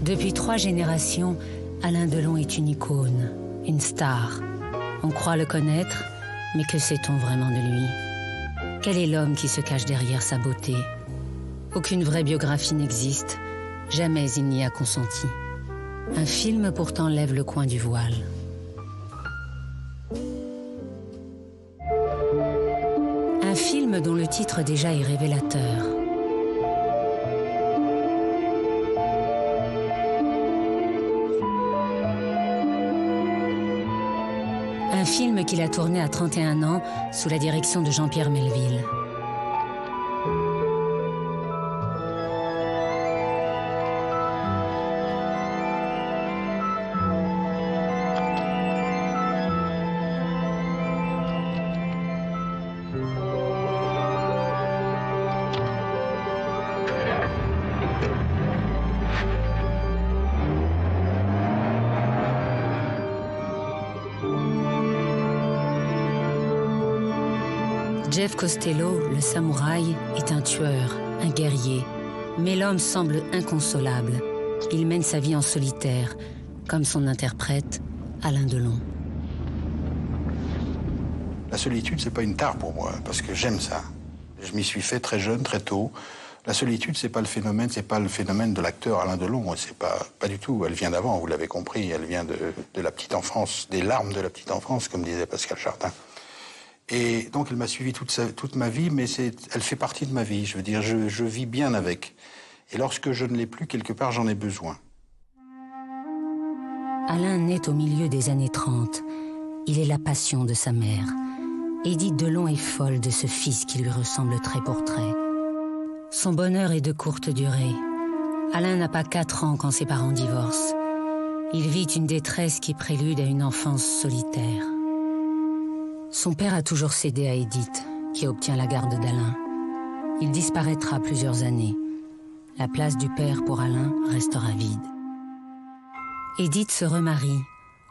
Depuis 3 générations, Alain Delon est une icône, une star. On croit le connaître, mais que sait-on vraiment de lui? Quel est l'homme qui se cache derrière sa beauté? Aucune vraie biographie n'existe, jamais il n'y a consenti. Un film pourtant lève le coin du voile. Un film dont le titre déjà est révélateur. Un film qu'il a tourné à 31 ans sous la direction de Jean-Pierre Melville. Jeff Costello, le samouraï, est un tueur, un guerrier. Mais l'homme semble inconsolable. Il mène sa vie en solitaire, comme son interprète, Alain Delon. La solitude, c'est pas une tare pour moi, parce que j'aime ça. Je m'y suis fait très jeune, très tôt. La solitude, c'est pas le phénomène de l'acteur Alain Delon. C'est pas du tout. Elle vient d'avant, vous l'avez compris. Elle vient de la petite enfance, des larmes de la petite enfance, comme disait Pascal Chartin. Et donc, elle m'a suivi toute ma vie, mais elle fait partie de ma vie. Je veux dire, je vis bien avec. Et lorsque je ne l'ai plus, quelque part, j'en ai besoin. Alain naît au milieu des années 30. Il est la passion de sa mère. Édith Delon est folle de ce fils qui lui ressemble trait pour trait. Son bonheur est de courte durée. Alain n'a pas 4 ans quand ses parents divorcent. Il vit une détresse qui prélude à une enfance solitaire. Son père a toujours cédé à Édith, qui obtient la garde d'Alain. Il disparaîtra plusieurs années. La place du père pour Alain restera vide. Édith se remarie,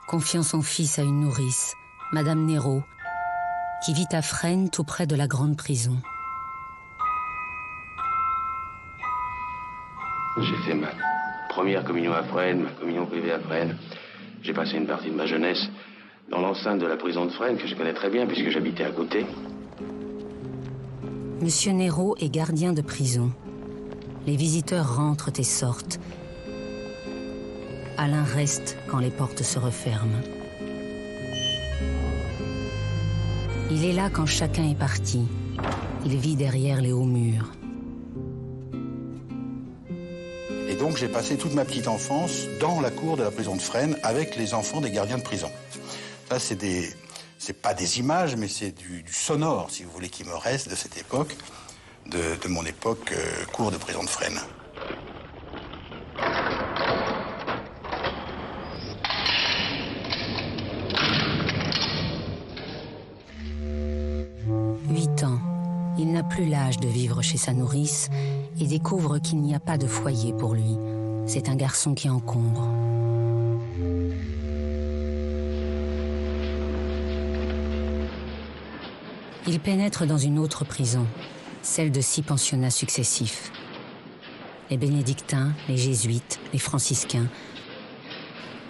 confiant son fils à une nourrice, Madame Néraud, qui vit à Fresnes, tout près de la grande prison. J'ai fait ma première communion à Fresnes, ma communion privée à Fresnes. J'ai passé une partie de ma jeunesse dans l'enceinte de la prison de Fresnes, que je connais très bien puisque j'habitais à côté. Monsieur Néraud est gardien de prison. Les visiteurs rentrent et sortent. Alain reste quand les portes se referment. Il est là quand chacun est parti. Il vit derrière les hauts murs. Et donc, j'ai passé toute ma petite enfance dans la cour de la prison de Fresnes avec les enfants des gardiens de prison. Ça, c'est pas des images, mais c'est du sonore, si vous voulez, qui me reste de cette époque, de mon époque cour de prison de Fresnes. Il n'a plus l'âge de vivre chez sa nourrice et découvre qu'il n'y a pas de foyer pour lui. C'est un garçon qui encombre. Il pénètre dans une autre prison, celle de 6 pensionnats successifs. Les bénédictins, les jésuites, les franciscains,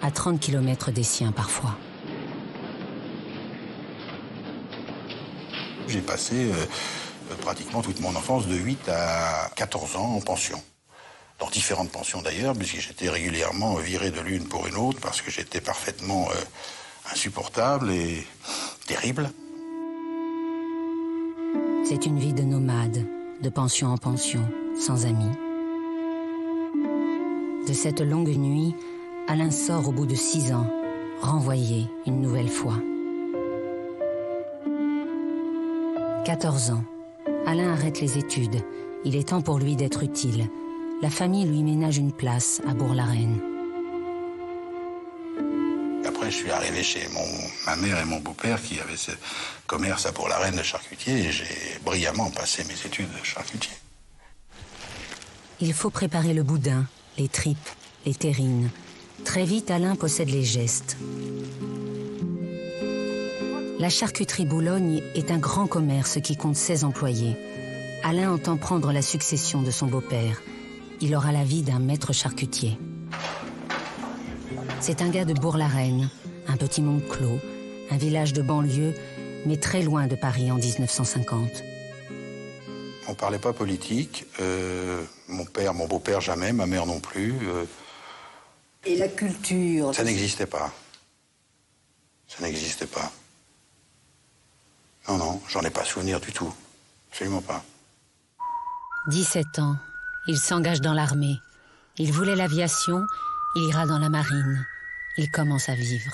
à 30 km des siens parfois. J'ai passé pratiquement toute mon enfance de 8 à 14 ans en pension. Dans différentes pensions d'ailleurs, puisque j'étais régulièrement viré de l'une pour une autre, parce que j'étais parfaitement insupportable et terrible. C'est une vie de nomade, de pension en pension, sans amis. De cette longue nuit, Alain sort au bout de 6 ans, renvoyé une nouvelle fois. 14 ans. Alain arrête les études. Il est temps pour lui d'être utile. La famille lui ménage une place à Bourg-la-Reine. Après, je suis arrivé chez ma mère et mon beau-père qui avaient ce commerce à Bourg-la-Reine de charcutier et j'ai brillamment passé mes études de charcutier. Il faut préparer le boudin, les tripes, les terrines. Très vite, Alain possède les gestes. La charcuterie Boulogne est un grand commerce qui compte 16 employés. Alain entend prendre la succession de son beau-père. Il aura la vie d'un maître charcutier. C'est un gars de Bourg-la-Reine, un petit monde clos, un village de banlieue, mais très loin de Paris en 1950. On parlait pas politique. Mon père, mon beau-père jamais, ma mère non plus. Et la culture? Ça n'existait pas. Ça n'existait pas. Non, non, j'en ai pas souvenir du tout. Absolument pas. 17 ans, il s'engage dans l'armée. Il voulait l'aviation, il ira dans la marine. Il commence à vivre.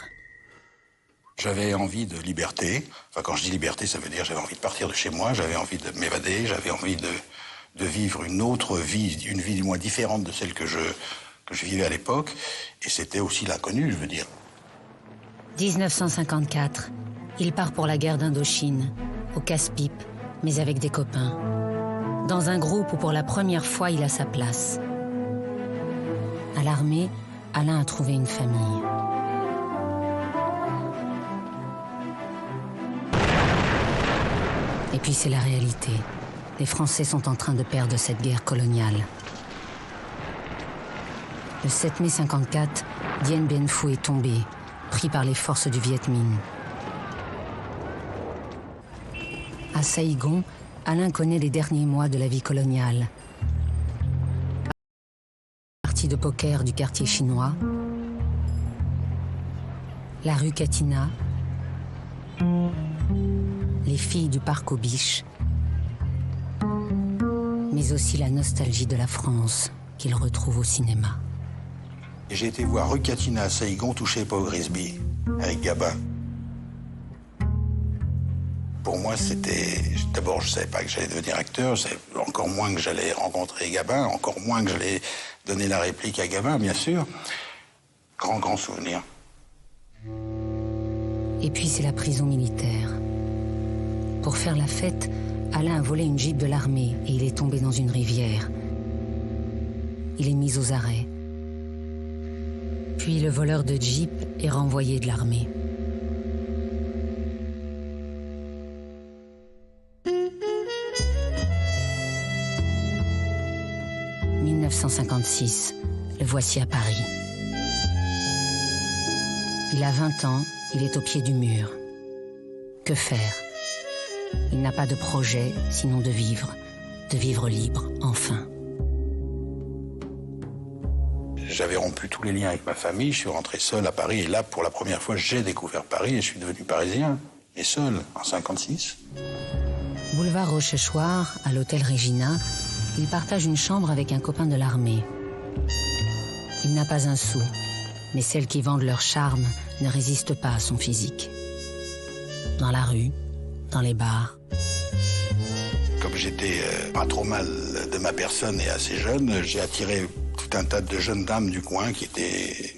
J'avais envie de liberté. Enfin, quand je dis liberté, ça veut dire j'avais envie de partir de chez moi, j'avais envie de m'évader, j'avais envie de vivre une autre vie, une vie du moins différente de celle que je vivais à l'époque. Et c'était aussi l'inconnu, je veux dire. 1954, il part pour la guerre d'Indochine, au casse-pipe, mais avec des copains. Dans un groupe où pour la première fois il a sa place. À l'armée, Alain a trouvé une famille. Et puis c'est la réalité. Les Français sont en train de perdre cette guerre coloniale. Le 7 mai 54, Dien Bien Phu est tombé, pris par les forces du Viet Minh. À Saïgon, Alain connaît les derniers mois de la vie coloniale. Partie de poker du quartier chinois, la rue Katina, les filles du parc aux Biches, mais aussi la nostalgie de la France qu'il retrouve au cinéma. Et j'ai été voir rue Katina à Saïgon toucher Paul Grisby, avec Gabin. Pour moi, c'était... D'abord, je ne savais pas que j'allais devenir acteur, je savais encore moins que j'allais rencontrer Gabin, encore moins que j'allais donner la réplique à Gabin, bien sûr. Grand, grand souvenir. Et puis c'est la prison militaire. Pour faire la fête, Alain a volé une Jeep de l'armée et il est tombé dans une rivière. Il est mis aux arrêts. Puis le voleur de Jeep est renvoyé de l'armée. « 1956, le voici à Paris. Il a 20 ans, il est au pied du mur. Que faire ? Il n'a pas de projet, sinon de vivre libre, enfin. J'avais rompu tous les liens avec ma famille, je suis rentré seul à Paris, et là, pour la première fois, j'ai découvert Paris et je suis devenu parisien, et seul, en 56. Boulevard Rochechouart, à l'hôtel Regina, il partage une chambre avec un copain de l'armée. Il n'a pas un sou, mais celles qui vendent leur charme ne résistent pas à son physique. Dans la rue, dans les bars. Comme j'étais pas trop mal de ma personne et assez jeune, j'ai attiré tout un tas de jeunes dames du coin qui étaient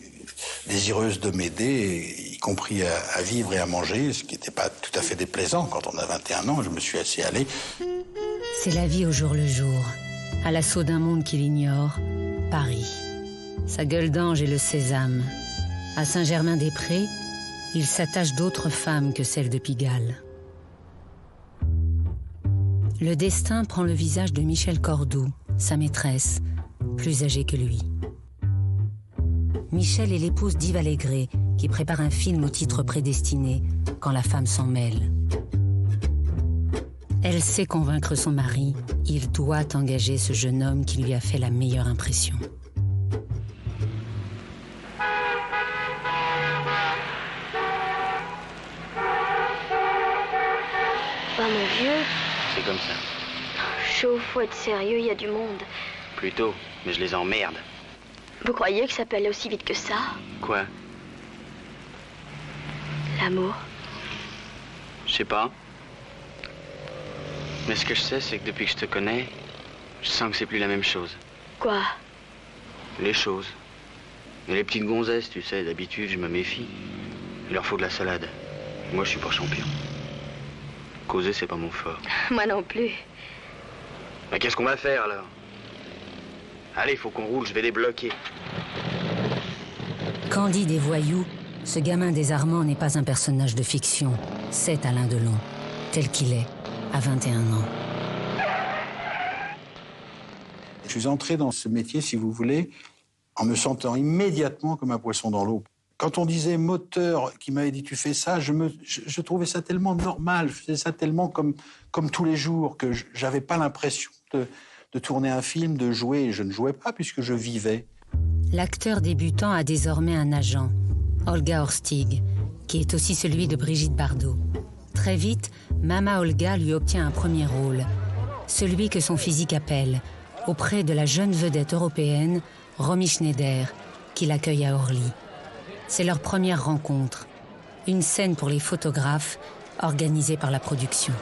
désireuses de m'aider, y compris à vivre et à manger, ce qui n'était pas tout à fait déplaisant. Quand on a 21 ans, je me suis laissé aller. C'est la vie au jour le jour, à l'assaut d'un monde qu'il ignore, Paris. Sa gueule d'ange est le sésame. À Saint-Germain-des-Prés, il s'attache d'autres femmes que celles de Pigalle. Le destin prend le visage de Michel Cordoue, sa maîtresse, plus âgée que lui. Michel est l'épouse d'Yves Allégret, qui prépare un film au titre prédestiné, Quand la femme s'en mêle. Elle sait convaincre son mari, il doit engager ce jeune homme qui lui a fait la meilleure impression. Oh mon vieux, C'est comme ça. chaud, faut être sérieux, il y a du monde. Plutôt, mais je les emmerde. Vous croyez que ça peut aller aussi vite que ça? Quoi? L'amour? Je sais pas. Mais ce que je sais, c'est que depuis que je te connais, je sens que c'est plus la même chose. Quoi? Les choses. Mais les petites gonzesses, tu sais, d'habitude, je me méfie. Il leur faut de la salade. Moi, je suis pas champion. Causer, c'est pas mon fort. Moi non plus. Mais qu'est-ce qu'on va faire, alors? Allez, il faut qu'on roule, je vais les bloquer. Candide et voyou, ce gamin désarmant n'est pas un personnage de fiction. C'est Alain Delon, tel qu'il est, à 21 ans. Je suis entré dans ce métier, si vous voulez, en me sentant immédiatement comme un poisson dans l'eau. Quand on disait moteur, qui m'avait dit tu fais ça, je trouvais ça tellement normal, je faisais ça tellement comme tous les jours, que j'avais pas l'impression de tourner un film, de jouer. Et je ne jouais pas puisque je vivais. L'acteur débutant a désormais un agent, Olga Horstig, qui est aussi celui de Brigitte Bardot. Très vite, Mama Olga lui obtient un premier rôle, celui que son physique appelle, auprès de la jeune vedette européenne, Romy Schneider, qui l'accueille à Orly. C'est leur première rencontre, une scène pour les photographes, organisée par la production.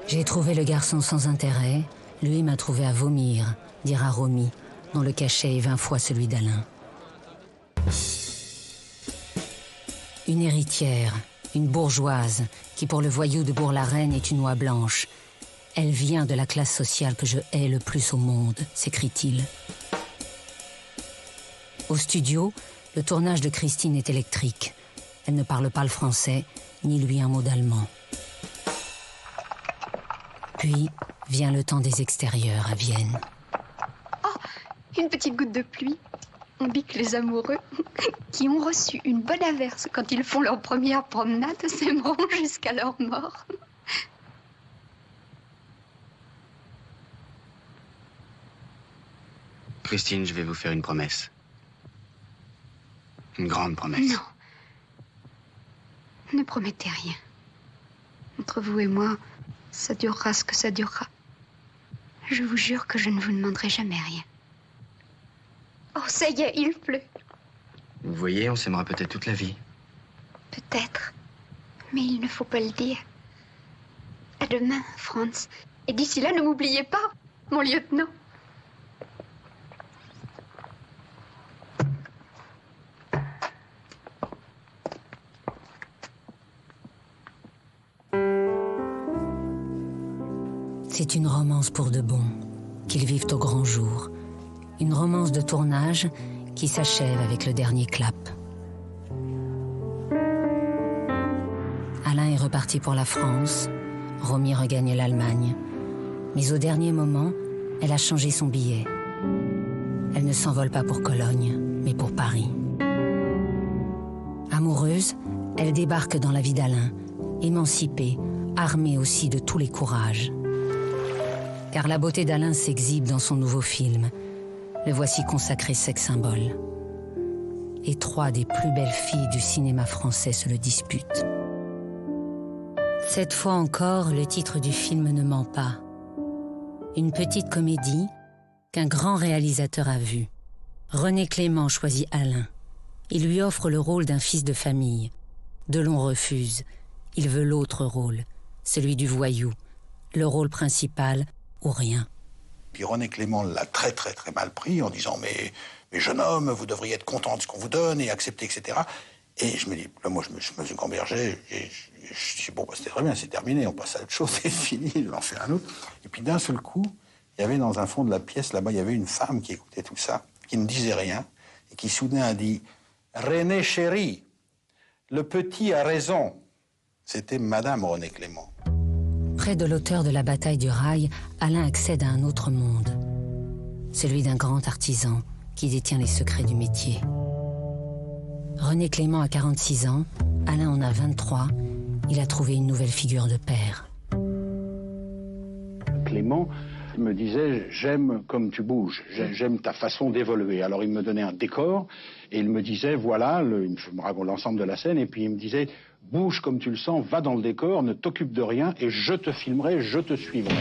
J'ai trouvé le garçon sans intérêt, lui m'a trouvé à vomir, dira Romy, dont le cachet est 20 fois celui d'Alain. Une héritière, une bourgeoise, qui pour le voyou de Bourg-la-Reine est une oie blanche. Elle vient de la classe sociale que je hais le plus au monde, s'écrie-t-il. Au studio, le tournage de Christine est électrique. Elle ne parle pas le français, ni lui un mot d'allemand. Puis vient le temps des extérieurs à Vienne. Oh, une petite goutte de pluie. On bique les amoureux qui ont reçu une bonne averse quand ils font leur première promenade, s'aimeront jusqu'à leur mort. Christine, je vais vous faire une promesse. Une grande promesse. Non. Ne promettez rien. Entre vous et moi, ça durera ce que ça durera. Je vous jure que je ne vous demanderai jamais rien. Oh, ça y est, il pleut. Vous voyez, on s'aimera peut-être toute la vie. Peut-être. Mais il ne faut pas le dire. À demain, Franz. Et d'ici là, ne m'oubliez pas, mon lieutenant. C'est une romance pour de bon, qu'ils vivent au grand jour. Une romance de tournage qui s'achève avec le dernier clap. Alain est reparti pour la France, Romy regagne l'Allemagne. Mais au dernier moment, elle a changé son billet. Elle ne s'envole pas pour Cologne, mais pour Paris. Amoureuse, elle débarque dans la vie d'Alain, émancipée, armée aussi de tous les courages. Car la beauté d'Alain s'exhibe dans son nouveau film. Le voici consacré sex symbole. Et 3 des plus belles filles du cinéma français se le disputent. Cette fois encore, le titre du film ne ment pas. Une petite comédie qu'un grand réalisateur a vue. René Clément choisit Alain. Il lui offre le rôle d'un fils de famille. Delon refuse. Il veut l'autre rôle, celui du voyou. Le rôle principal ou rien. Puis René Clément l'a très mal pris en disant mais jeune homme, vous devriez être content de ce qu'on vous donne et accepter, etc. Et je me dis, là, moi je me suis gambergé et je dis bon, bah, c'était très bien, c'est terminé, on passe à autre chose, c'est fini, je vais en faire un autre. Et puis d'un seul coup, il y avait dans un fond de la pièce, là-bas, il y avait une femme qui écoutait tout ça, qui ne disait rien, et qui soudain a dit « René chéri, le petit a raison ». C'était Madame René Clément. Près de l'auteur de la bataille du rail, Alain accède à un autre monde. Celui d'un grand artisan qui détient les secrets du métier. René Clément a 46 ans, Alain en a 23. Il a trouvé une nouvelle figure de père. Clément me disait « J'aime comme tu bouges, j'aime ta façon d'évoluer ». Alors il me donnait un décor et il me disait « Voilà, il me raconte l'ensemble de la scène » et puis il me disait « Bouge comme tu le sens, va dans le décor, ne t'occupe de rien et je te filmerai, je te suivrai ».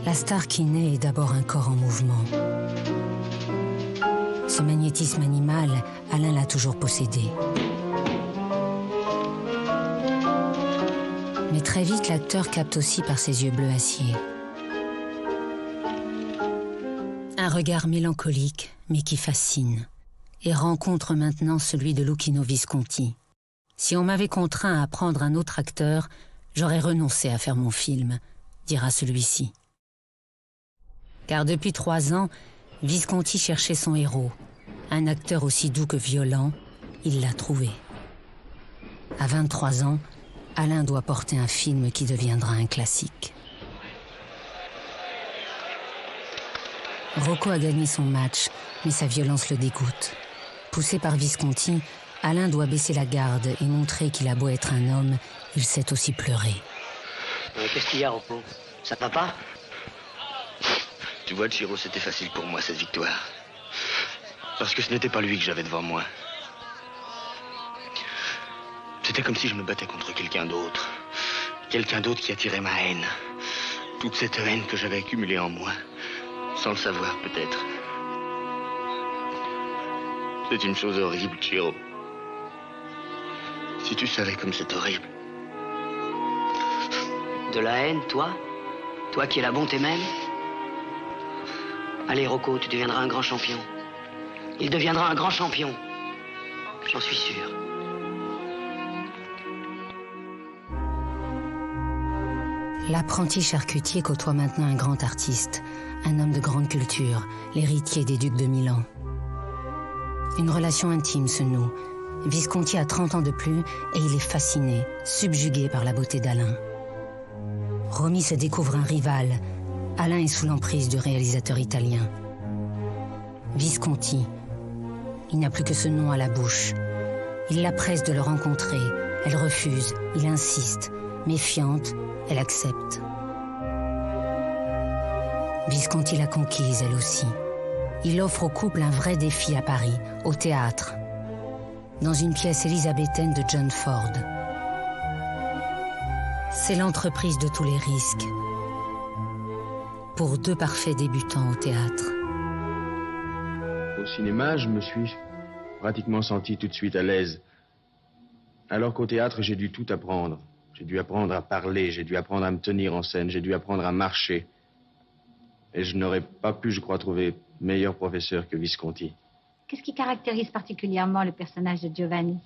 La star qui naît est d'abord un corps en mouvement. Ce magnétisme animal, Alain l'a toujours possédé. Mais très vite, l'acteur capte aussi par ses yeux bleus acier. regard mélancolique, mais qui fascine, et rencontre maintenant celui de Luchino Visconti. Si on m'avait contraint à prendre un autre acteur, j'aurais renoncé à faire mon film, dira celui-ci. Car depuis 3 ans, Visconti cherchait son héros. Un acteur aussi doux que violent, il l'a trouvé. À 23 ans, Alain doit porter un film qui deviendra un classique. Rocco a gagné son match, mais sa violence le dégoûte. Poussé par Visconti, Alain doit baisser la garde et montrer qu'il a beau être un homme, il sait aussi pleurer. Qu'est-ce qu'il y a, Rocco? Ça va pas? Tu vois, Chiro, c'était facile pour moi, cette victoire. Parce que ce n'était pas lui que j'avais devant moi. C'était comme si je me battais contre quelqu'un d'autre. Quelqu'un d'autre qui attirait ma haine. Toute cette haine que j'avais accumulée en moi. Sans le savoir, peut-être. C'est une chose horrible, Chiro. Si tu savais comme c'est horrible. De la haine, toi? Toi qui es la bonté même? Allez, Rocco, tu deviendras un grand champion. Il deviendra un grand champion. J'en suis sûr. L'apprenti charcutier côtoie maintenant un grand artiste, un homme de grande culture, l'héritier des ducs de Milan. Une relation intime se noue. Visconti a 30 ans de plus et il est fasciné, subjugué par la beauté d'Alain. Romy se découvre un rival. Alain est sous l'emprise du réalisateur italien. Visconti. Il n'a plus que ce nom à la bouche. Il la presse de le rencontrer. Elle refuse, il insiste. Méfiante, elle accepte. Visconti l'a conquise, elle aussi. Il offre au couple un vrai défi à Paris, au théâtre, dans une pièce élisabéthaine de John Ford. C'est l'entreprise de tous les risques, pour 2 parfaits débutants au théâtre. Au cinéma, je me suis pratiquement senti tout de suite à l'aise. Alors qu'au théâtre, j'ai dû tout apprendre. J'ai dû apprendre à parler, j'ai dû apprendre à me tenir en scène, j'ai dû apprendre à marcher. Et je n'aurais pas pu, je crois, trouver meilleur professeur que Visconti. Qu'est-ce qui caractérise particulièrement le personnage de Giovanni?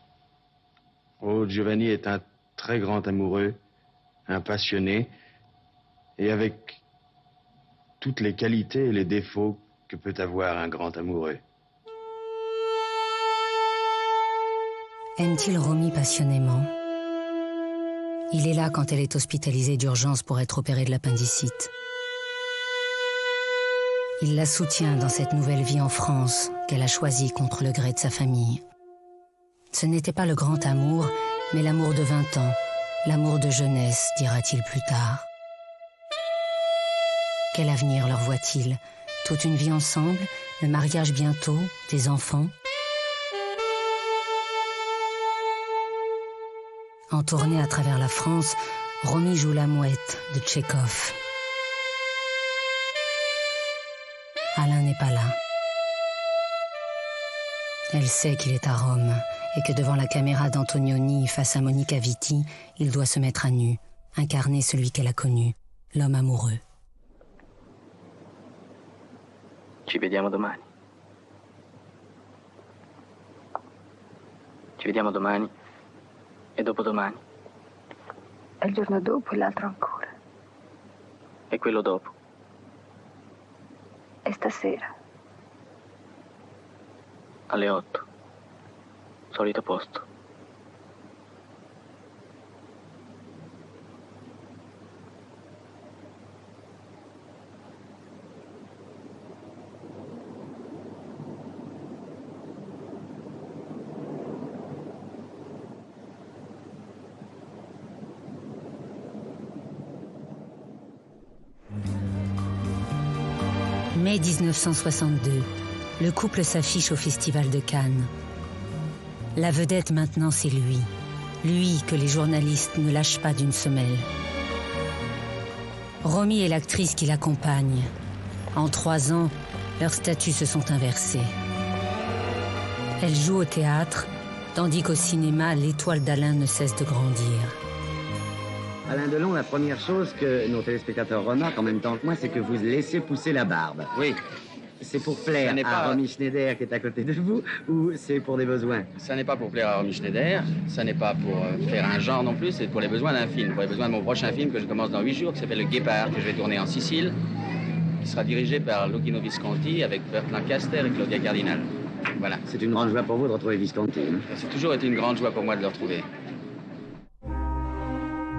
Oh, Giovanni est un très grand amoureux, un passionné, et avec toutes les qualités et les défauts que peut avoir un grand amoureux. Aime-t-il Romy passionnément? Il est là quand elle est hospitalisée d'urgence pour être opérée de l'appendicite. Il la soutient dans cette nouvelle vie en France qu'elle a choisie contre le gré de sa famille. Ce n'était pas le grand amour, mais l'amour de 20 ans, l'amour de jeunesse, dira-t-il plus tard. Quel avenir leur voit-il? Toute une vie ensemble, le mariage bientôt, des enfants? En tournée à travers la France, Romy joue la mouette de Tchekhov. Alain n'est pas là. Elle sait qu'il est à Rome et que devant la caméra d'Antonioni face à Monica Vitti, il doit se mettre à nu, incarner celui qu'elle a connu, l'homme amoureux. Ci vediamo domani. Ci vediamo domani e dopodomani. E il giorno dopo e l'altro ancora. E quello dopo. E stasera. Alle 8. Solito posto. Mai 1962, le couple s'affiche au Festival de Cannes. La vedette maintenant, c'est lui. Lui que les journalistes ne lâchent pas d'une semelle. Romy est l'actrice qui l'accompagne. En 3 ans, leurs statuts se sont inversés. Elle joue au théâtre, tandis qu'au cinéma, l'étoile d'Alain ne cesse de grandir. Alain Delon, la première chose que nos téléspectateurs remarquent en même temps que moi, c'est que vous laissez pousser la barbe. Oui. c'est pour plaire à Romy Schneider qui est à côté de vous ou c'est pour des besoins? Ça n'est pas pour plaire à Romy Schneider, ça n'est pas pour faire un genre non plus, c'est pour les besoins d'un film, pour les besoins de mon prochain film que je commence dans 8 jours, qui s'appelle Le Guépard, que je vais tourner en Sicile, qui sera dirigé par Luchino Visconti avec Burt Lancaster et Claudia Cardinal. Voilà. C'est une grande joie pour vous de retrouver Visconti. Hein? C'est toujours été une grande joie pour moi de le retrouver.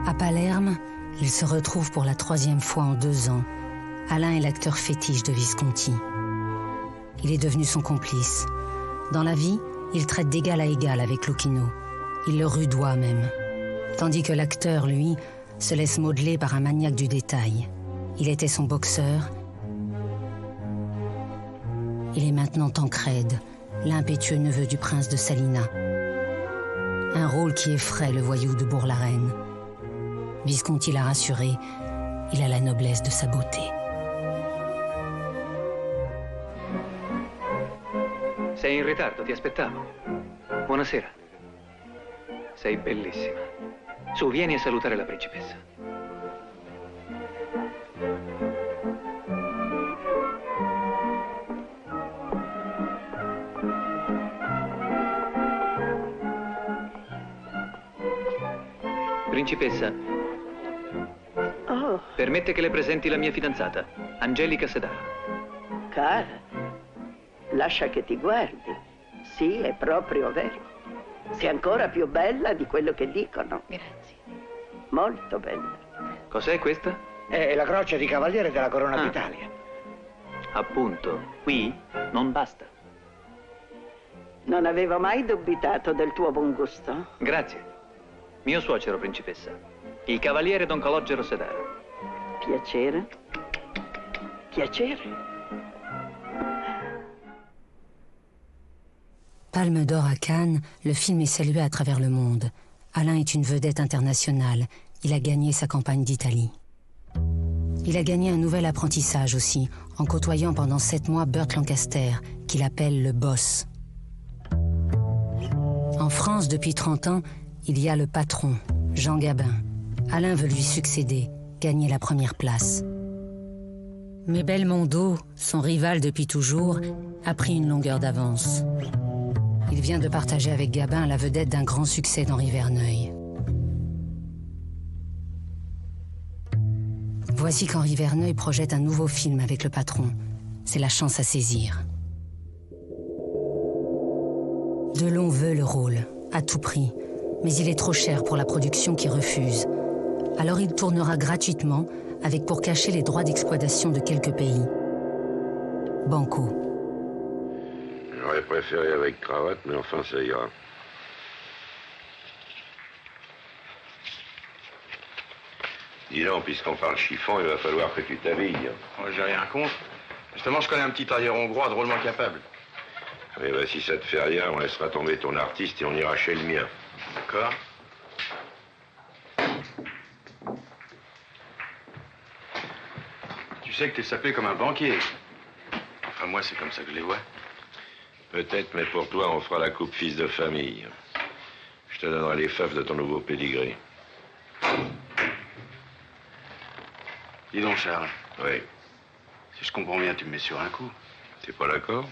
À Palerme, ils se retrouvent pour la 3e fois en 2 ans. Alain est l'acteur fétiche de Visconti. Il est devenu son complice. Dans la vie, il traite d'égal à égal avec Luchino. Il le rudoie même. Tandis que l'acteur, lui, se laisse modeler par un maniaque du détail. Il était son boxeur. Il est maintenant Tancrède, l'impétueux neveu du prince de Salina. Un rôle qui effraie le voyou de Bourg-la-Reine. Visconti l'a rassuré, il a la noblesse de sa beauté. Sei in ritardo, ti aspettavo. Buonasera. Sei bellissima. Su, vieni a salutare la principessa. Principessa, permette che le presenti la mia fidanzata, Angelica Sedano. Cara, lascia che ti guardi. Sì, è proprio vero. Sei ancora più bella di quello che dicono. Grazie. Molto bella. Cos'è questa? È la croce di cavaliere della Corona d'Italia. Appunto, qui non basta. Non avevo mai dubitato del tuo buon gusto. Grazie. Mio suocero, principessa. Il cavaliere Don Calogero Sedano. Piacere. Piacere. Palme d'or à Cannes, le film est salué à travers le monde. Alain est une vedette internationale. Il a gagné sa campagne d'Italie. Il a gagné un nouvel apprentissage aussi, en côtoyant pendant 7 mois Burt Lancaster, qu'il appelle le boss. En France, depuis 30 ans, il y a le patron, Jean Gabin. Alain veut lui succéder, gagner la première place. Mais Belmondo, son rival depuis toujours, a pris une longueur d'avance. Il vient de partager avec Gabin la vedette d'un grand succès d'Henri Verneuil. Voici qu'Henri Verneuil projette un nouveau film avec le patron. C'est la chance à saisir. Delon veut le rôle, à tout prix, mais il est trop cher pour la production qui refuse. Alors il tournera gratuitement, avec pour cacher les droits d'exploitation de quelques pays. Banco. J'aurais préféré avec cravate, mais enfin ça ira. Dis donc, puisqu'on parle chiffon, il va falloir que tu t'habilles. Moi, j'ai rien contre. Justement, je connais un petit tailleur hongrois drôlement capable. Eh ben, si ça te fait rien, on laissera tomber ton artiste et on ira chez le mien. D'accord. Tu sais que t'es sapé comme un banquier. Enfin, moi, c'est comme ça que je les vois. Peut-être, mais pour toi, on fera la coupe fils de famille. Je te donnerai les faves de ton nouveau pédigré. Dis donc, Charles. Oui. Si je comprends bien, tu me mets sur un coup. T'es pas d'accord?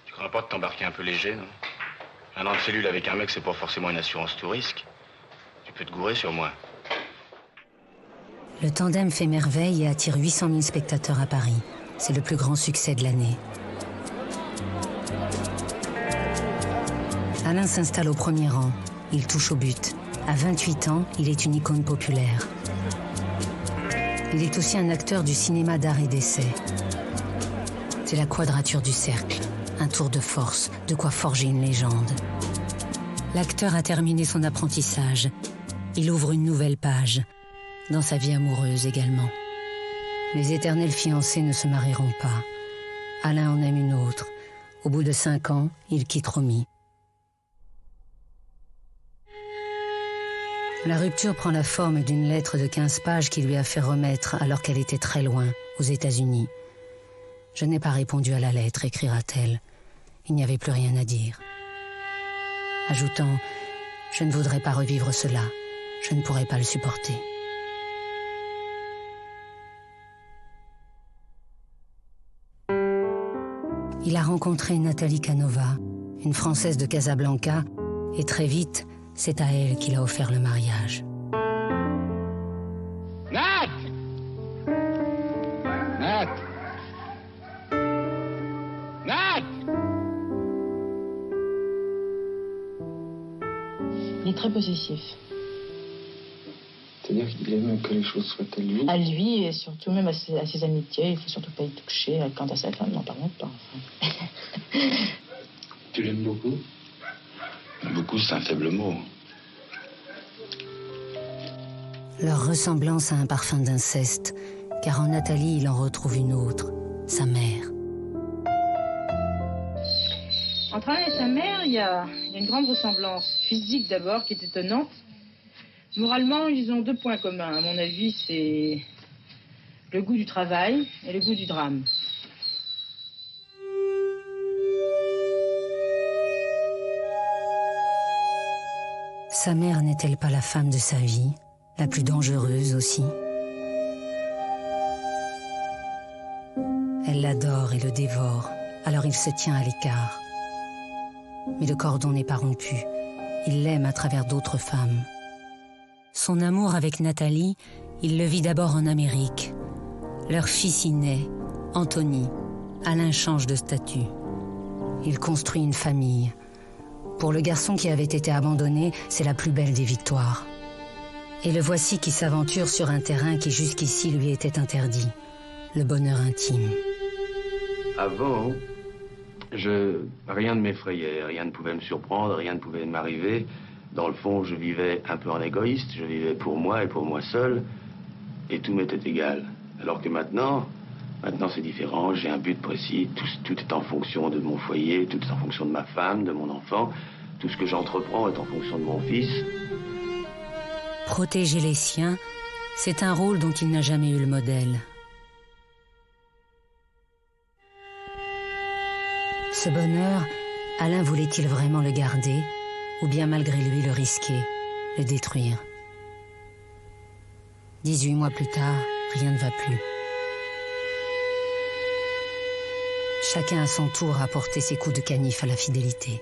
Tu crois pas de t'embarquer un peu léger, non? Un an de cellule avec un mec, c'est pas forcément une assurance tout risque. Tu peux te gourer sur moi. Le tandem fait merveille et attire 800 000 spectateurs à Paris. C'est le plus grand succès de l'année. Alain s'installe au premier rang. Il touche au but. À 28 ans, il est une icône populaire. Il est aussi un acteur du cinéma d'art et d'essai. C'est la quadrature du cercle. Un tour de force, de quoi forger une légende. L'acteur a terminé son apprentissage. Il ouvre une nouvelle page. Dans sa vie amoureuse également. Les éternels fiancés ne se marieront pas. Alain en aime une autre. Au bout de 5 ans, il quitte Romy. La rupture prend la forme d'une lettre de 15 pages qu'il lui a fait remettre alors qu'elle était très loin, aux États-Unis. « Je n'ai pas répondu à la lettre », écrira-t-elle. Il n'y avait plus rien à dire. Ajoutant Je ne voudrais pas revivre cela. Je ne pourrais pas le supporter. Il a rencontré Nathalie Canova, une Française de Casablanca, et très vite, c'est à elle qu'il a offert le mariage. Nat! Nat! Nat! Il est très possessif. C'est-à-dire qu'il aime que les choses soient à lui? À lui et surtout même à ses amitiés. Il ne faut surtout pas y toucher. Quant à sa femme, n'en parlons pas. Enfin. Tu l'aimes beaucoup? Beaucoup, c'est un faible mot. Leur ressemblance a un parfum d'inceste, car en Nathalie, il en retrouve une autre, sa mère. Entre Alain et sa mère, il y a une grande ressemblance. Physique d'abord, qui est étonnante. Moralement, ils ont 2 points communs. À mon avis, c'est le goût du travail et le goût du drame. Sa mère n'est-elle pas la femme de sa vie, la plus dangereuse aussi? Elle l'adore et le dévore, alors il se tient à l'écart. Mais le cordon n'est pas rompu. Il l'aime à travers d'autres femmes. Son amour avec Nathalie, il le vit d'abord en Amérique. Leur fils y naît, Anthony. Alain change de statut. Il construit une famille. Pour le garçon qui avait été abandonné, c'est la plus belle des victoires. Et le voici qui s'aventure sur un terrain qui jusqu'ici lui était interdit. Le bonheur intime. Avant, rien ne m'effrayait, rien ne pouvait me surprendre, rien ne pouvait m'arriver. Dans le fond, je vivais un peu en égoïste, je vivais pour moi et pour moi seul, et tout m'était égal. Alors que maintenant c'est différent, j'ai un but précis, tout est en fonction de mon foyer, tout est en fonction de ma femme, de mon enfant, tout ce que j'entreprends est en fonction de mon fils. Protéger les siens, c'est un rôle dont il n'a jamais eu le modèle. Ce bonheur, Alain voulait-il vraiment le garder, ou bien malgré lui le risquer, le détruire? 18 mois plus tard, rien ne va plus. Chacun à son tour a porté ses coups de canif à la fidélité.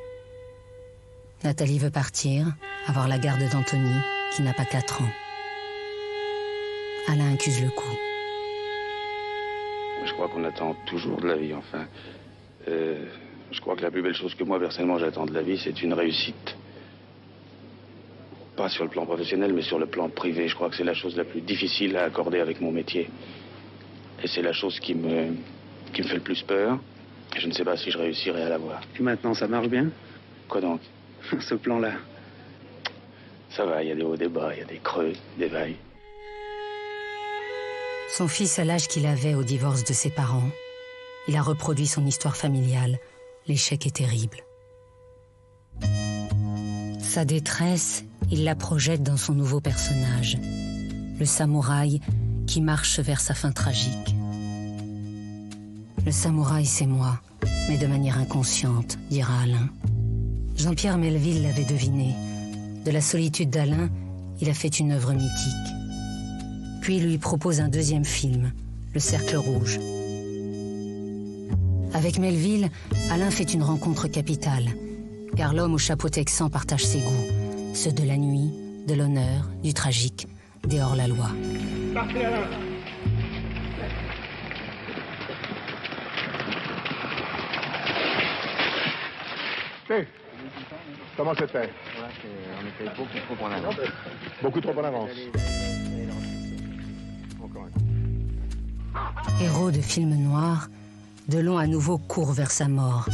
Nathalie veut partir, avoir la garde d'Anthony, qui n'a pas 4 ans. Alain accuse le coup. Je crois qu'on attend toujours de la vie, enfin. Je crois que la plus belle chose que moi, personnellement, j'attends de la vie, c'est une réussite. Pas sur le plan professionnel, mais sur le plan privé. Je crois que c'est la chose la plus difficile à accorder avec mon métier. Et c'est la chose qui me fait le plus peur. Et je ne sais pas si je réussirai à l'avoir. Puis maintenant, ça marche bien? Quoi donc? Ce plan-là. Ça va, il y a des hauts, des bas, il y a des creux, des vagues. Son fils a l'âge qu'il avait au divorce de ses parents. Il a reproduit son histoire familiale. L'échec est terrible. Sa détresse, il la projette dans son nouveau personnage, le samouraï qui marche vers sa fin tragique. Le samouraï, c'est moi, mais de manière inconsciente, dira Alain. Jean-Pierre Melville l'avait deviné. De la solitude d'Alain, il a fait une œuvre mythique. Puis il lui propose un 2e film, Le Cercle Rouge. Avec Melville, Alain fait une rencontre capitale, car l'homme au chapeau texan partage ses goûts, ceux de la nuit, de l'honneur, du tragique, des hors-la-loi. Partez, Alain! Hey, comment c'était? On était beaucoup trop en avance. Beaucoup trop en avance. Héros de film noir, Delon à nouveau court vers sa mort.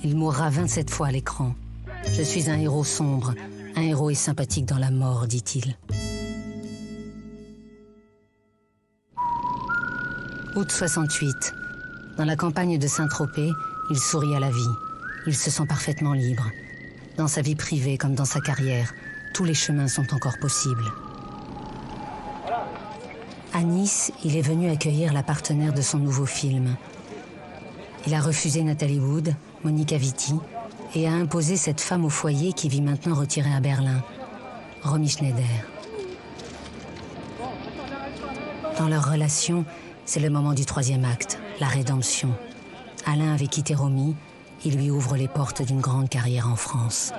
Il mourra 27 fois à l'écran. Je suis un héros sombre, un héros et sympathique dans la mort, dit-il. Août 68. Dans la campagne de Saint-Tropez, il sourit à la vie. Il se sent parfaitement libre. Dans sa vie privée comme dans sa carrière, tous les chemins sont encore possibles. À Nice, il est venu accueillir la partenaire de son nouveau film. Il a refusé Nathalie Wood, Monica Vitti et a imposé cette femme au foyer qui vit maintenant retirée à Berlin, Romy Schneider. Dans leur relation, c'est le moment du 3e acte, la rédemption. Alain avait quitté Romy, il lui ouvre les portes d'une grande carrière en France.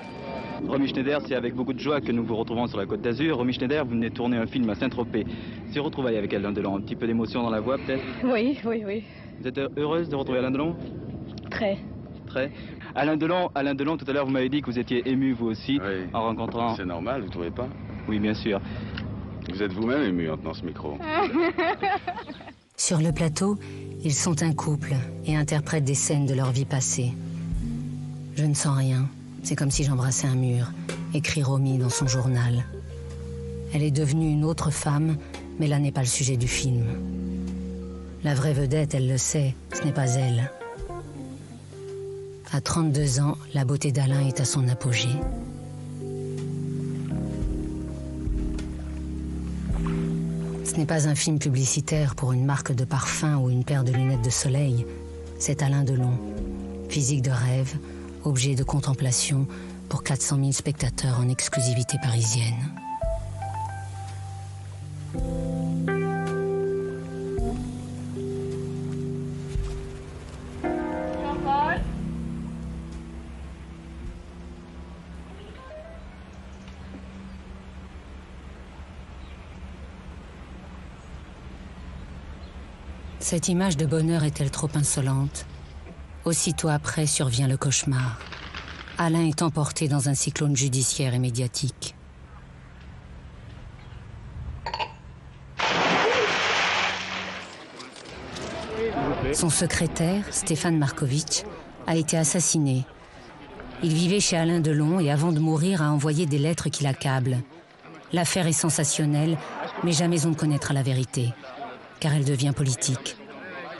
Romy Schneider, c'est avec beaucoup de joie que nous vous retrouvons sur la Côte d'Azur. Romy Schneider, vous venez de tourner un film à Saint-Tropez. C'est retrouvailles avec Alain Delon, un petit peu d'émotion dans la voix peut-être? Oui, oui, oui. Vous êtes heureuse de retrouver Alain Delon? Très. Très. Alain Delon, tout à l'heure vous m'avez dit que vous étiez ému vous aussi en rencontrant... C'est normal, vous ne trouvez pas? Oui, bien sûr. Vous êtes vous-même ému en tenant ce micro. Sur le plateau, ils sont un couple et interprètent des scènes de leur vie passée. Je ne sens rien. C'est comme si j'embrassais un mur, écrit Romy dans son journal. Elle est devenue une autre femme, mais là n'est pas le sujet du film. La vraie vedette, elle le sait, ce n'est pas elle. À 32 ans, la beauté d'Alain est à son apogée. Ce n'est pas un film publicitaire pour une marque de parfum ou une paire de lunettes de soleil. C'est Alain Delon, physique de rêve, objet de contemplation pour 400 000 spectateurs en exclusivité parisienne. Cette image de bonheur est-elle trop insolente? Aussitôt après survient le cauchemar. Alain est emporté dans un cyclone judiciaire et médiatique. Son secrétaire, Stéphane Markovitch, a été assassiné. Il vivait chez Alain Delon et avant de mourir a envoyé des lettres qui l'accablent. L'affaire est sensationnelle, mais jamais on ne connaîtra la vérité, car elle devient politique.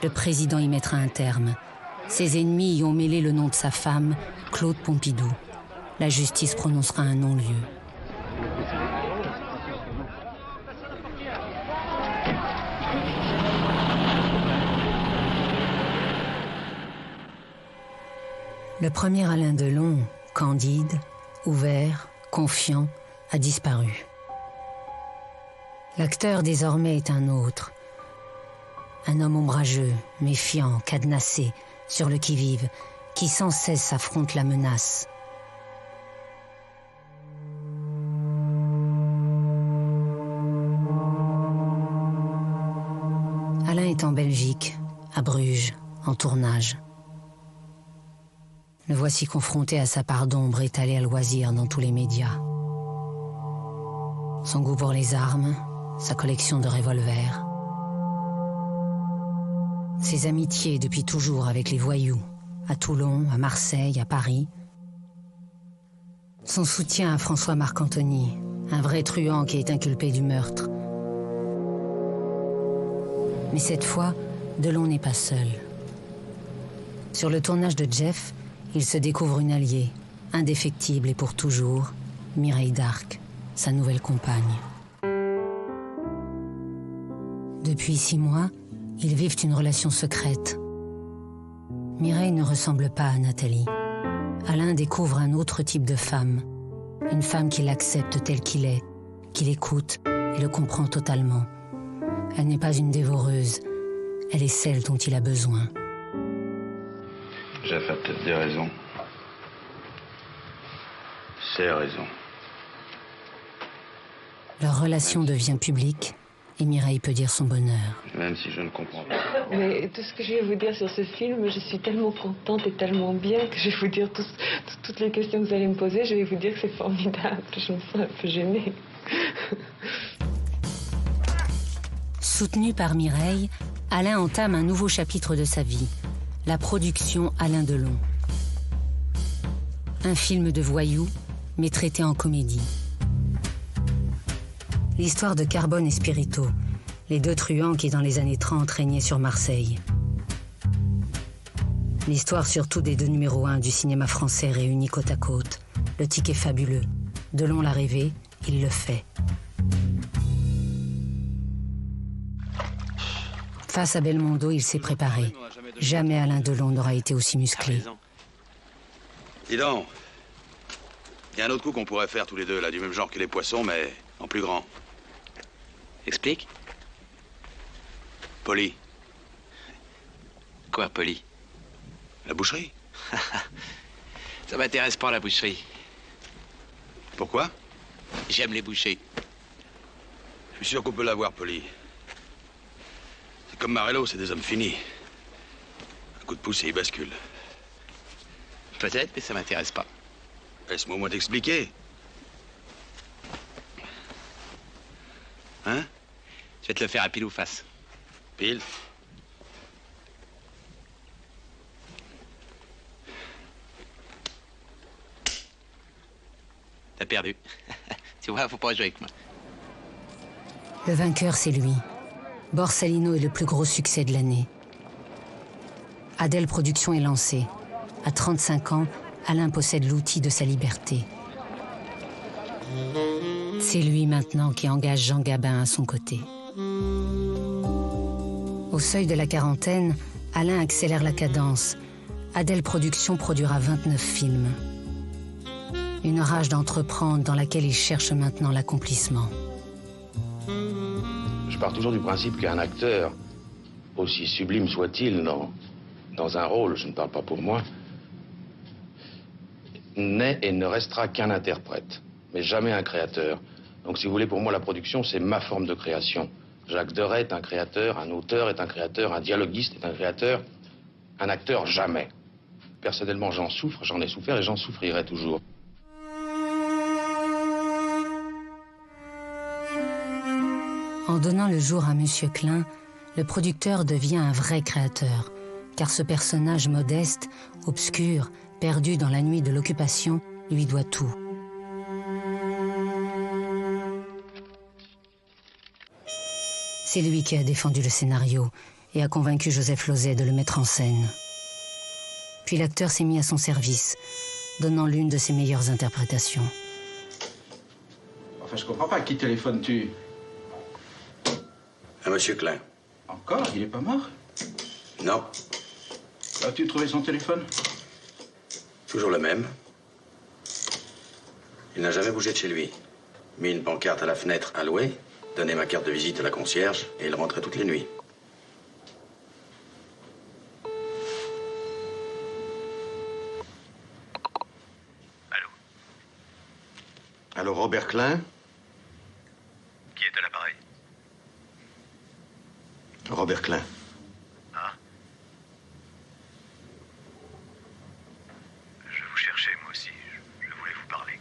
Le président y mettra un terme. Ses ennemis y ont mêlé le nom de sa femme, Claude Pompidou. La justice prononcera un non-lieu. Le premier Alain Delon, candide, ouvert, confiant, a disparu. L'acteur désormais est un autre. Un homme ombrageux, méfiant, cadenassé, sur le qui-vive, qui sans cesse affronte la menace. Alain est en Belgique, à Bruges, en tournage. Le voici confronté à sa part d'ombre étalée à loisir dans tous les médias. Son goût pour les armes, sa collection de revolvers. Ses amitiés depuis toujours avec les voyous, à Toulon, à Marseille, à Paris. Son soutien à François Marcantoni, un vrai truand qui est inculpé du meurtre. Mais cette fois, Delon n'est pas seul. Sur le tournage de Jeff, il se découvre une alliée, indéfectible et pour toujours, Mireille d'Arc, sa nouvelle compagne. Depuis 6 mois, ils vivent une relation secrète. Mireille ne ressemble pas à Nathalie. Alain découvre un autre type de femme. Une femme qui l'accepte tel qu'il est, qui l'écoute et le comprend totalement. Elle n'est pas une dévoreuse. Elle est celle dont il a besoin. Jeff a peut-être des raisons. Ses raisons. Leur relation devient publique et Mireille peut dire son bonheur. Même si je ne comprends pas. Mais tout ce que je vais vous dire sur ce film, je suis tellement contente et tellement bien que je vais vous dire toutes les questions que vous allez me poser. Je vais vous dire que c'est formidable. Je me sens un peu gênée. Soutenu par Mireille, Alain entame un nouveau chapitre de sa vie, la production Alain Delon. Un film de voyous, mais traité en comédie. L'histoire de Carbone et Spirito, les 2 truands qui dans les années 30 régnaient sur Marseille. L'histoire surtout des 2 numéros 1 du cinéma français réunis côte à côte. Le ticket fabuleux. Delon l'a rêvé, il le fait. Face à Belmondo, il s'est préparé. Jamais Alain Delon n'aura été aussi musclé. Dis donc, il y a un autre coup qu'on pourrait faire tous les deux, là, du même genre que les poissons, mais en plus grand. Explique. Poli. Quoi, Poli? La boucherie. Ça m'intéresse pas, la boucherie. Pourquoi? J'aime les bouchers. Je suis sûr qu'on peut l'avoir, Poli. C'est comme Marello, c'est des hommes finis. Un coup de pouce et ils basculent. Peut-être, mais ça m'intéresse pas. Laisse-moi au moins t'expliquer. Hein? Je vais te le faire à pile ou face. Pile? T'as perdu. Tu vois, faut pas jouer avec moi. Le vainqueur, c'est lui. Borsalino est le plus gros succès de l'année. Adèle Productions est lancée. À 35 ans, Alain possède l'outil de sa liberté. C'est lui maintenant qui engage Jean Gabin à son côté. Au seuil de la quarantaine, Alain accélère la cadence. Adèle Productions produira 29 films. Une rage d'entreprendre dans laquelle il cherche maintenant l'accomplissement. Je pars toujours du principe qu'un acteur, aussi sublime soit-il dans un rôle, je ne parle pas pour moi, n'est et ne restera qu'un interprète, mais jamais un créateur. Donc si vous voulez, pour moi, la production, c'est ma forme de création. Jacques Deray est un créateur, un auteur est un créateur, un dialoguiste est un créateur, un acteur, jamais. Personnellement, j'en souffre, j'en ai souffert et j'en souffrirai toujours. En donnant le jour à Monsieur Klein, le producteur devient un vrai créateur, car ce personnage modeste, obscur, perdu dans la nuit de l'occupation, lui doit tout. C'est lui qui a défendu le scénario et a convaincu Joseph Losey de le mettre en scène. Puis l'acteur s'est mis à son service, donnant l'une de ses meilleures interprétations. Enfin, je comprends pas. Qui téléphones-tu? À Monsieur Klein. Encore? Il est pas mort? Non. As-tu trouvé son téléphone? Toujours le même. Il n'a jamais bougé de chez lui. Mis une pancarte à la fenêtre à louer, donné ma carte de visite à la concierge, et il rentrait toutes les nuits. Allô? Allô, Robert Klein? Qui est à l'appareil? Robert Klein. Ah? Je vous cherchais, moi aussi. Je voulais vous parler.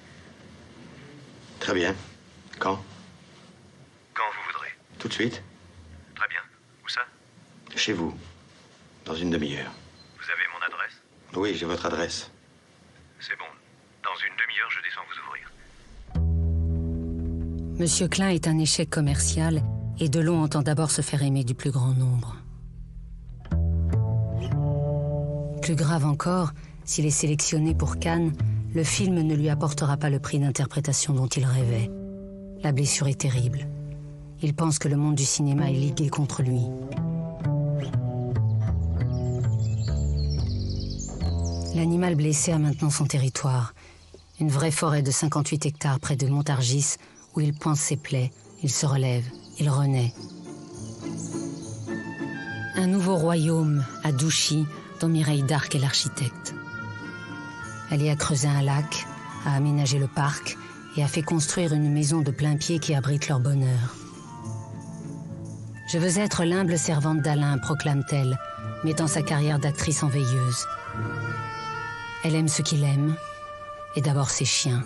Très bien. Quand? Quand vous voudrez. Tout de suite? Très bien. Où ça? Chez vous. Dans une demi-heure. Vous avez mon adresse? Oui, j'ai votre adresse. C'est bon. Dans une demi-heure, je descends vous ouvrir. Monsieur Klein est un échec commercial et Delon entend d'abord se faire aimer du plus grand nombre. Plus grave encore, s'il est sélectionné pour Cannes, le film ne lui apportera pas le prix d'interprétation dont il rêvait. La blessure est terrible. Il pense que le monde du cinéma est ligué contre lui. L'animal blessé a maintenant son territoire. Une vraie forêt de 58 hectares près de Montargis, où il pointe ses plaies, il se relève, il renaît. Un nouveau royaume à Douchy, dont Mireille Darc est l'architecte. Elle y a creusé un lac, a aménagé le parc et a fait construire une maison de plain-pied qui abrite leur bonheur. Je veux être l'humble servante d'Alain, proclame-t-elle, mettant sa carrière d'actrice en veilleuse. Elle aime ce qu'il aime, et d'abord ses chiens.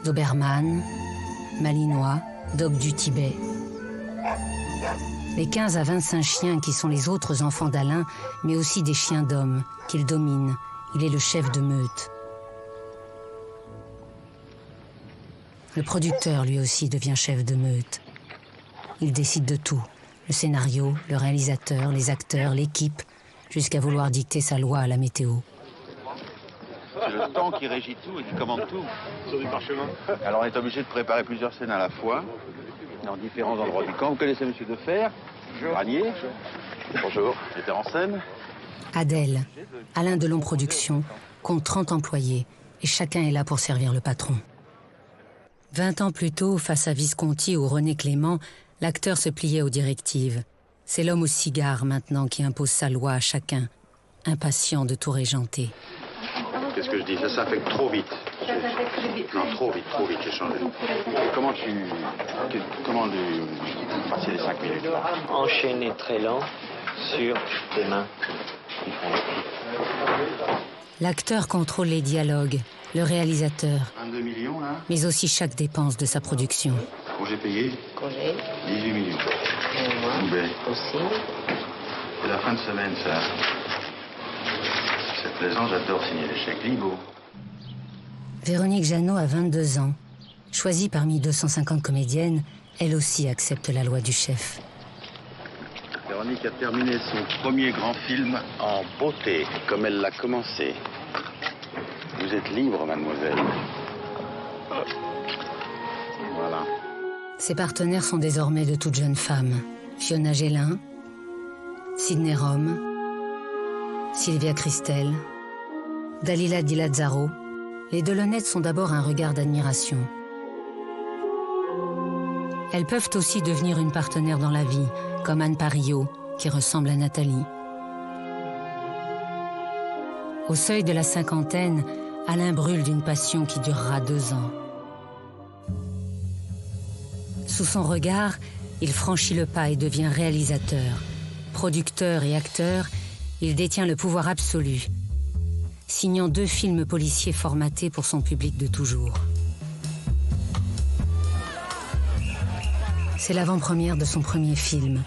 Doberman, Malinois, Dog du Tibet. Les 15 à 25 chiens qui sont les autres enfants d'Alain, mais aussi des chiens d'homme, qu'il domine. Il est le chef de meute. Le producteur, lui aussi, devient chef de meute. Il décide de tout. Le scénario, le réalisateur, les acteurs, l'équipe, jusqu'à vouloir dicter sa loi à la météo. C'est le temps qui régit tout et qui commande tout. Sur du parchemin. Alors on est obligé de préparer plusieurs scènes à la fois, dans différents endroits du camp. Vous connaissez Monsieur Defer, Ranier. Bonjour. J'étais en scène. Adèle, Alain Delon Productions, compte 30 employés et chacun est là pour servir le patron. 20 ans plus tôt, face à Visconti ou René Clément, l'acteur se pliait aux directives. C'est l'homme au cigare maintenant qui impose sa loi à chacun, impatient de tout régenter. Qu'est-ce que je dis? Ça s'affecte trop vite. Non, trop vite, j'ai changé. Comment passer les 5 minutes? Enchaîner très lent sur des mains qui font le L'acteur contrôle les dialogues, le réalisateur, 22 millions, là. mais aussi chaque dépense de sa production. Congé payé? Congé. 18 millions. Moi aussi. C'est la fin de semaine, ça. C'est plaisant, j'adore signer les chèques libres. Véronique Jeannot a 22 ans. Choisie parmi 250 comédiennes, elle aussi accepte la loi du chef. Véronique a terminé son premier grand film en beauté, comme elle l'a commencé. Vous êtes libre, mademoiselle. Voilà. Ses partenaires sont désormais de toutes jeunes femmes. Fiona Gélin, Sidney Rome, Sylvia Christel, Dalila Di Lazzaro. Les Delaunay sont d'abord un regard d'admiration. Elles peuvent aussi devenir une partenaire dans la vie, comme Anne Parillot, qui ressemble à Nathalie. Au seuil de la cinquantaine, Alain brûle d'une passion qui durera 2 ans. Sous son regard, il franchit le pas et devient réalisateur. Producteur et acteur, il détient le pouvoir absolu, signant 2 films policiers formatés pour son public de toujours. C'est l'avant-première de son premier film,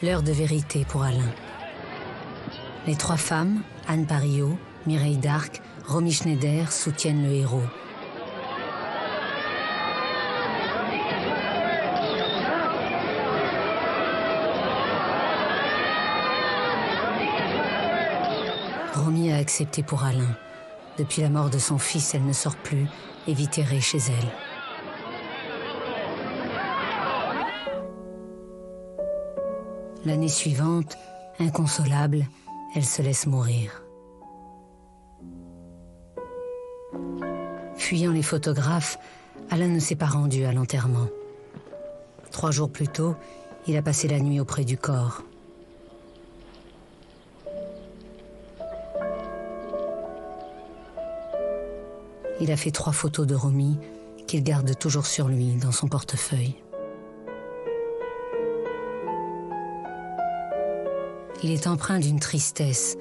L'heure de vérité pour Alain. Les 3 femmes, Anne Parillot, Mireille Darc, Romy Schneider, soutiennent le héros. Romy a accepté pour Alain. Depuis la mort de son fils, elle ne sort plus et vit errée chez elle. L'année suivante, inconsolable, elle se laisse mourir. Fuyant les photographes, Alain ne s'est pas rendu à l'enterrement. 3 jours plus tôt, il a passé la nuit auprès du corps. Il a fait 3 photos de Romy qu'il garde toujours sur lui dans son portefeuille. Il est empreint d'une tristesse,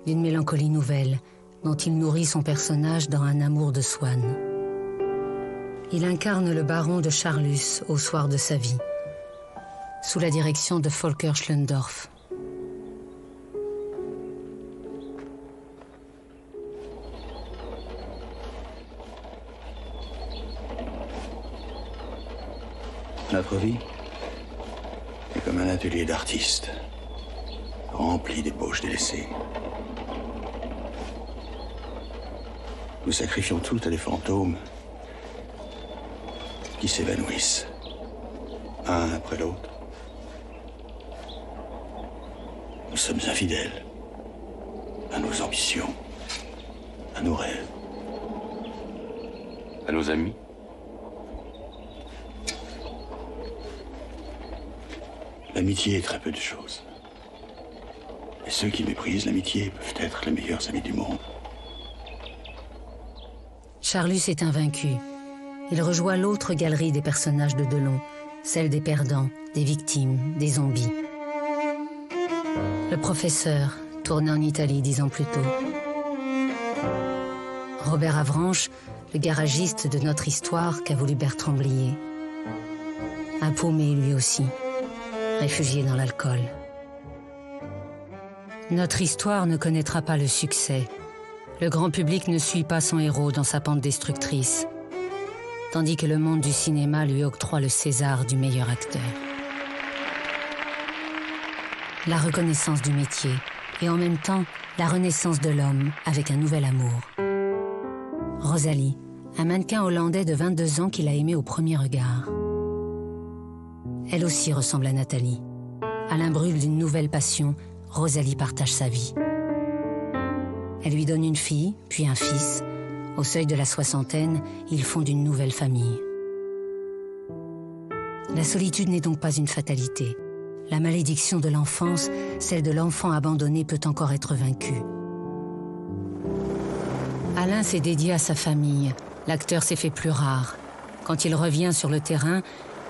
d'une mélancolie nouvelle, dont il nourrit son personnage dans Un amour de Swann. Il incarne le baron de Charlus au soir de sa vie, sous la direction de Volker Schlöndorff. Notre vie est comme un atelier d'artiste, rempli d'ébauches délaissées. Nous sacrifions tout à des fantômes qui s'évanouissent, un après l'autre. Nous sommes infidèles à nos ambitions, à nos rêves. À nos amis? L'amitié est très peu de choses. Et ceux qui méprisent l'amitié peuvent être les meilleurs amis du monde. Charlus est invaincu. Il rejoint l'autre galerie des personnages de Delon, celle des perdants, des victimes, des zombies. Le professeur, tourné en Italie 10 ans plus tôt. Robert Avranches, le garagiste de notre histoire qu'a voulu Bertrand Blier. Un paumé lui aussi, réfugié dans l'alcool. Notre histoire ne connaîtra pas le succès. Le grand public ne suit pas son héros dans sa pente destructrice, tandis que le monde du cinéma lui octroie le César du meilleur acteur. La reconnaissance du métier et en même temps la renaissance de l'homme avec un nouvel amour. Rosalie, un mannequin hollandais de 22 ans qu'il a aimé au premier regard. Elle aussi ressemble à Nathalie. Alain brûle d'une nouvelle passion, Rosalie partage sa vie. Elle lui donne une fille, puis un fils. Au seuil de la soixantaine, ils fondent une nouvelle famille. La solitude n'est donc pas une fatalité. La malédiction de l'enfance, celle de l'enfant abandonné, peut encore être vaincue. Alain s'est dédié à sa famille. L'acteur s'est fait plus rare. Quand il revient sur le terrain,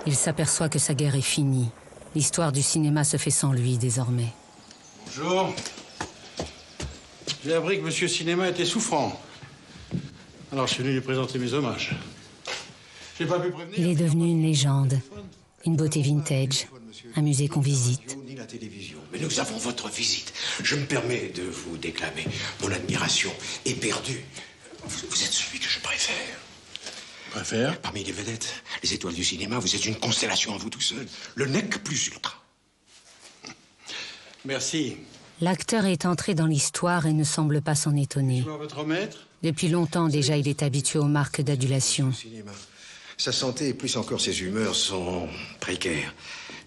il s'aperçoit que sa guerre est finie. L'histoire du cinéma se fait sans lui désormais. Bonjour. J'ai appris que Monsieur Cinéma était souffrant. Alors je suis venu lui présenter mes hommages. J'ai pas pu prévenir. Il est devenu une légende, une beauté vintage, un musée qu'on visite. Ni la télévision. Mais nous avons votre visite. Je me permets de vous déclamer mon admiration éperdue. Vous êtes celui que je préfère. Préfère? Parmi les vedettes, les étoiles du cinéma, vous êtes une constellation en vous tout seul. Le nec plus ultra. Merci. L'acteur est entré dans l'histoire et ne semble pas s'en étonner. Je vois votre maître. Depuis longtemps déjà, il est habitué aux marques d'adulation. Sa santé et plus encore ses humeurs sont précaires.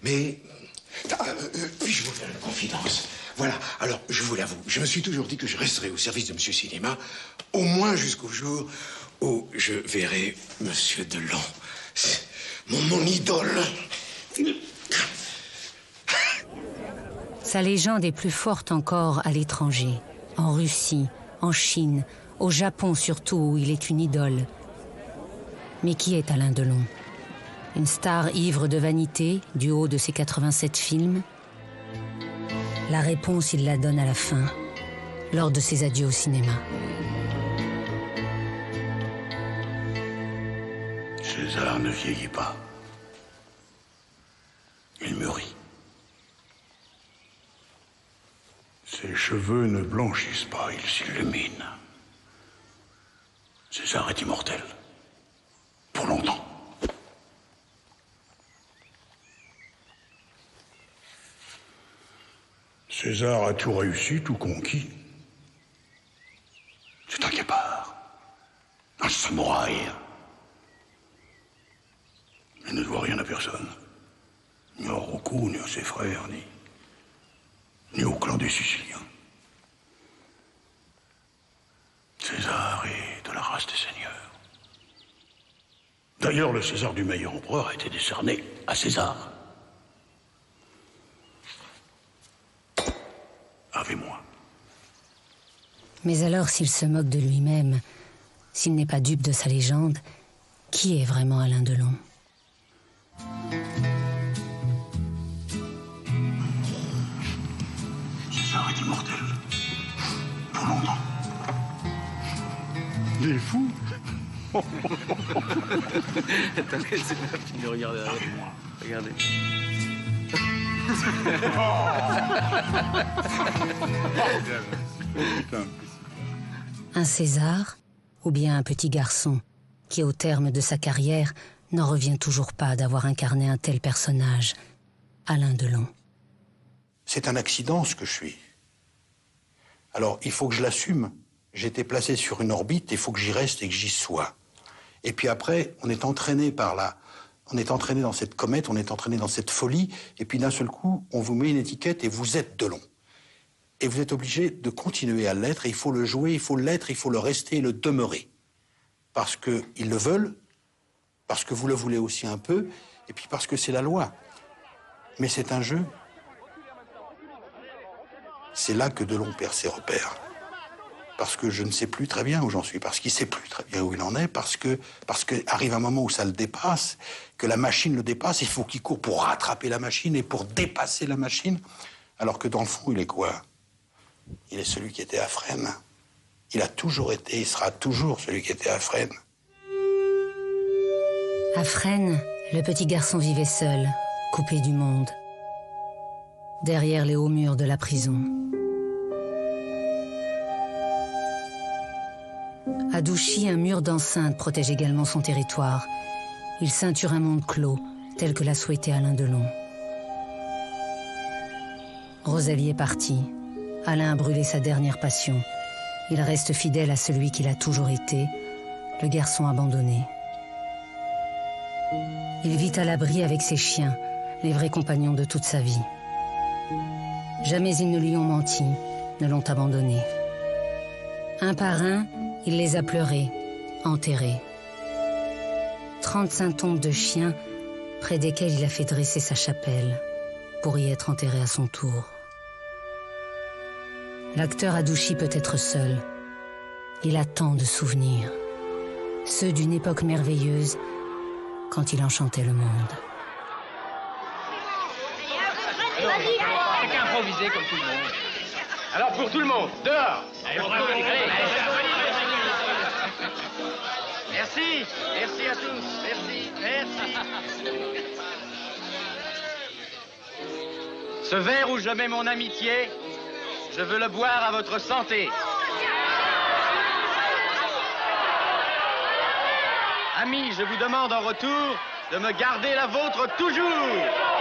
Mais puis-je vous faire une confidence? Voilà, alors je vous l'avoue, je me suis toujours dit que je resterai au service de Monsieur Cinéma, au moins jusqu'au jour où je verrai Monsieur Delon, mon idole. Sa légende est plus forte encore à l'étranger, en Russie, en Chine, au Japon surtout, où il est une idole. Mais qui est Alain Delon? Une star ivre de vanité, du haut de ses 87 films? La réponse, il la donne à la fin, lors de ses adieux au cinéma. César ne vieillit pas. Il mûrit. Ses cheveux ne blanchissent pas, ils s'illuminent. César est immortel. Pour longtemps. César a tout réussi, tout conquis. C'est un guépard. Un samouraï. Il ne doit rien à personne. Ni au Rocco, ni à ses frères, ni au clan des Siciliens. César est de la race des seigneurs. D'ailleurs, le César du meilleur empereur a été décerné à César. Avez-moi. Mais alors, s'il se moque de lui-même, s'il n'est pas dupe de sa légende, qui est vraiment Alain Delon? César est immortel. Pour longtemps. Il est fou. Attendez, c'est pas fini de regarder. Regardez. Un César ou bien un petit garçon qui, au terme de sa carrière, n'en revient toujours pas d'avoir incarné un tel personnage, Alain Delon. C'est un accident, ce que je suis. Alors, il faut que je l'assume. J'ai été placé sur une orbite, il faut que j'y reste et que j'y sois. Et puis après, on est entraîné par là. On est entraîné dans cette comète, on est entraîné dans cette folie, et puis d'un seul coup, on vous met une étiquette et vous êtes Delon. Et vous êtes obligé de continuer à l'être, et il faut le jouer, il faut l'être, il faut le rester et le demeurer. Parce qu'ils le veulent, parce que vous le voulez aussi un peu, et puis parce que c'est la loi. Mais c'est un jeu. C'est là que Delon perd ses repères. Parce que je ne sais plus très bien où j'en suis, parce qu'il ne sait plus très bien où il en est, parce que arrive un moment où ça le dépasse, que la machine le dépasse, il faut qu'il court pour rattraper la machine et pour dépasser la machine, alors que dans le fond, il est quoi? Il est celui qui était à Fresnes. Il a toujours été, il sera toujours celui qui était à Fresnes. À Fresnes, le petit garçon vivait seul, coupé du monde, derrière les hauts murs de la prison. À Douchy, un mur d'enceinte protège également son territoire. Il ceinture un monde clos, tel que l'a souhaité Alain Delon. Rosalie est partie. Alain a brûlé sa dernière passion. Il reste fidèle à celui qu'il a toujours été, le garçon abandonné. Il vit à l'abri avec ses chiens, les vrais compagnons de toute sa vie. Jamais ils ne lui ont menti, ne l'ont abandonné. Un par un, il les a pleurés, enterrés. 35 tombes de chiens près desquelles il a fait dresser sa chapelle pour y être enterré à son tour. L'acteur Adouchi peut être seul. Il a tant de souvenirs, ceux d'une époque merveilleuse quand il enchantait le monde. C'est qu'improviser comme tout le monde. Alors pour tout le monde, dehors. Allez. Merci, merci à tous, merci. Ce verre où je mets mon amitié, je veux le boire à votre santé. Amis, je vous demande en retour de me garder la vôtre toujours.